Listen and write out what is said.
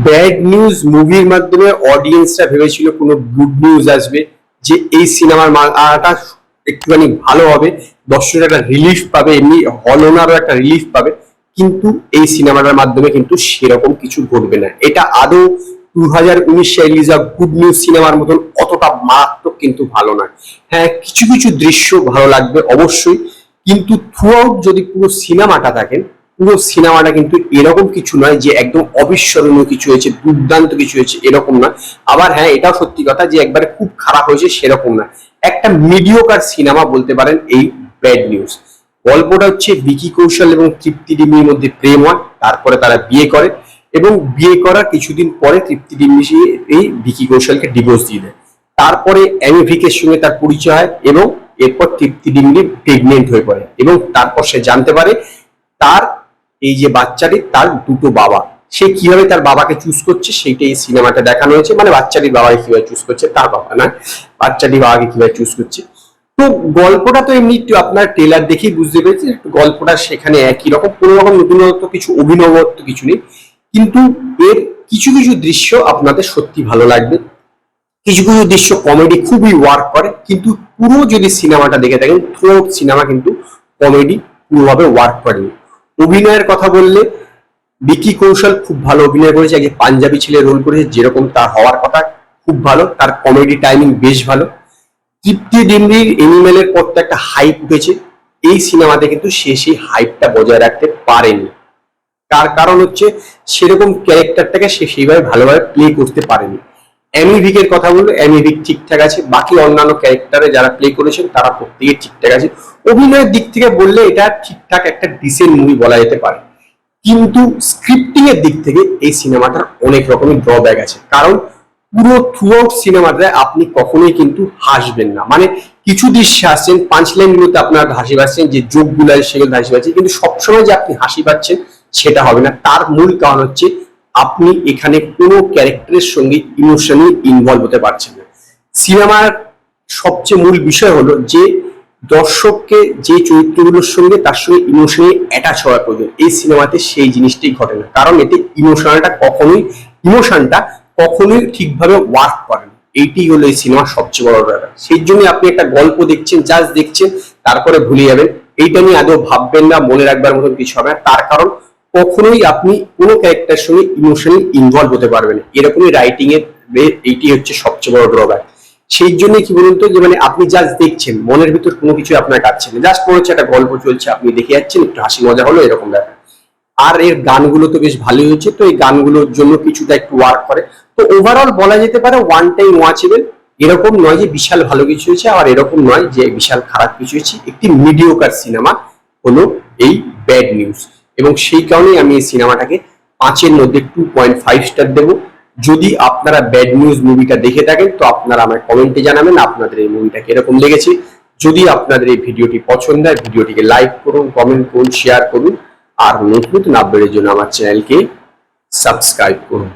Bad news মুভির মাধ্যমে অডিয়েন্সরা ভেবেছিল কোনো গুড নিউজ আসবে, যে এই সিনেমার মাটা একটুখানি ভালো হবে, দর্শকের একটা রিলিফ পাবে, এমনি হল ওনারও একটা রিলিফ পাবে। কিন্তু এই সিনেমাটার মাধ্যমে কিন্তু সেরকম কিছু ঘটবে না। এটা আদৌ 2019 রিলিজ গুড নিউজ সিনেমার মতন অতটা মারাত্মক কিন্তু ভালো নয়। হ্যাঁ, কিছু কিছু দৃশ্য ভালো লাগবে অবশ্যই, কিন্তু থ্রু আউট যদি পুরো সিনেমাটা দেখেন, পুরো সিনেমাটা কিন্তু এরকম কিছু নয় যে একদম অবিস্মরণীয় কিছু হয়েছে, দুর্দান্ত কিছু হয়েছে, এরকম না। আবার হ্যাঁ, এটাও সত্যি কথা যে একবারে খুব খারাপ হয়েছে সেরকম না। একটা মিডিওকার সিনেমা বলতে পারেন এই ব্যাড নিউজ। গল্পটা হচ্ছে ভিকি কৌশল এবং তৃপ্তি ডিমনির মধ্যে প্রেম হয়, তারপরে তারা বিয়ে করে এবং বিয়ে করার কিছুদিন পরে তৃপ্তি ডিমনি এই ভিকি কৌশলকে ডিভোর্স দিয়ে দেয়। তারপরে অ্যামি ভিকের সঙ্গে তার পরিচয় হয় এবং এরপর তৃপ্তি ডিমনি প্রেগনেন্ট হয়ে পড়ে এবং তারপর সে জানতে পারে তার এই যে বাচ্চাটি তার দুটো বাবা। সে কিভাবে তার বাবাকে চুজ করছে সেইটাই এই সিনেমাটা দেখানো হয়েছে, মানে বাচ্চাটির বাবাকে কিভাবে চুজ করছে, তার বাবা না, বাচ্চাটির বাবাকে কিভাবে চুজ করছে। তো গল্পটা তো এমনি আপনার ট্রেলার দেখেই বুঝতে পেরেছি, গল্পটা সেখানে একই রকম, কোনো রকম নতুনত্ব কিছু অভিনবত্ব কিছু নেই। কিন্তু এর কিছু কিছু দৃশ্য আপনাদের সত্যি ভালো লাগবে, কিছু কিছু দৃশ্য কমেডি খুবই ওয়ার্ক করে। কিন্তু পুরো যদি সিনেমাটা দেখে থাকেন, থ্রু আউট সিনেমা কিন্তু কমেডি পুরোভাবে ওয়ার্ক করেনি। অভিনয়ের কথা বললে ভিকি কৌশল খুব ভালো অভিনয় করেছে, একজন পাঞ্জাবি ছেলে রোল করেছে যেরকম তার হওয়ার কথা, খুব ভালো, তার কমেডি টাইমিং বেশ ভালো। তৃপ্তি ডিমরির এনিমেলের পর তো একটা হাইপ উঠেছে, এই সিনেমাতে কিন্তু সে সেই হাইপটা বজায় রাখতে পারেনি। তার কারণ হচ্ছে সেরকম ক্যারেক্টারটাকে সে সেইভাবে ভালোভাবে প্লে করতে পারেনি। অ্যামি ভিকের কথা বললে অ্যামি ভিক ঠিকঠাক আছে, বাকি অন্যান্য ক্যারেক্টারে যারা প্লে করেছেন তারা প্রত্যেকে ঠিকঠাক আছে। অভিনয়ের দিক থেকে বললে এটা ঠিকঠাক একটা ডিসেন্ট মুভি বলা যেতে পারে। কিন্তু স্ক্রিপ্টিং এর দিক থেকে এই সিনেমাটার অনেক রকমের ড্রব্যাক আছে। কারণ পুরো থ্রু আউট সিনেমাটা আপনি কখনোই কিন্তু হাসবেন না, মানে কিছু দৃশ্যে হাসছেন, পাঁচ লাইন গুলোতে আপনার হাসি পাচ্ছেন, যে যোগগুলো সেগুলো হাসি পাচ্ছেন, কিন্তু সবসময় যে আপনি হাসি পাচ্ছেন সেটা হবে না। তার মূল কারণ হচ্ছে আপনি এখানে কোনো ক্যারেক্টারের সঙ্গে ইমোশনালি ইনভলভ হতে পারছেন না। সিনেমার সবচেয়ে মূল বিষয় হলো যে দর্শককে যে চরিত্রগুলোর সঙ্গে তার সঙ্গে ইমোশনালি অ্যাটাচ হওয়ার প্রয়োজন। এই সিনেমাতে সেই জিনিসটাই ঘটে না, কারণ এতে ইমোশনটা কখনোই ঠিকভাবে ওয়ার্ক করে না। এইটি হলো এই সিনেমার সবচেয়ে বড় ব্যাপার। সেই জন্য আপনি একটা গল্প দেখছেন, জাস্ট দেখছেন, তারপরে ভুলে যাবেন, এইটা নিয়ে আদৌ ভাববেন না, মনে রাখবার মতন কিছু হবে না। তার কারণ কখনোই আপনি কোনো ক্যারেক্টারের সঙ্গে ইমোশনালি ইনভলভ হতে পারবেন না। এরকমই রাইটিং এর এইটি হচ্ছে সবচেয়ে বড় ড্রব্যাক। সেই জন্য কি বলুন তো, যে মানে আপনি জাস্ট দেখছেন, মনের ভিতর কোনো কিছু আপনার কাটছে না, জাস্ট মনে হচ্ছে একটা গল্প চলছে, আপনি দেখে যাচ্ছেন, একটু হাসি মজা হলো, এরকম ব্যাপার। আর এর গানগুলো তো বেশ ভালোই হয়েছে, তো এই গানগুলোর জন্য কিছুটা একটু ওয়ার্ক করে। তো ওভারঅল বলা যেতে পারে ওয়ান টাইম ওয়াচেবল। এরকম নয় যে বিশাল ভালো কিছু হয়েছে, আর এরকম নয় যে বিশাল খারাপ কিছু হয়েছে। একটি মিডিওকার সিনেমা হলো এই ব্যাড নিউজ, এবং সেই কারণেই আমি এই সিনেমাটাকে 5-এর মধ্যে 2.5 স্টার দেবো। যদি আপনারা ব্যাড নিউজ মুভিটা দেখে থাকেন তো আপনারা আমার কমেন্টে জানাবেন আপনাদের এই মুভিটা কিরকম লেগেছে। যদি আপনাদের এই ভিডিওটি পছন্দ হয়, ভিডিওটিকে লাইক করুন, কমেন্ট করুন, শেয়ার করুন, আর নতুন আপডেটের জন্য আমার চ্যানেলকে সাবস্ক্রাইব করুন।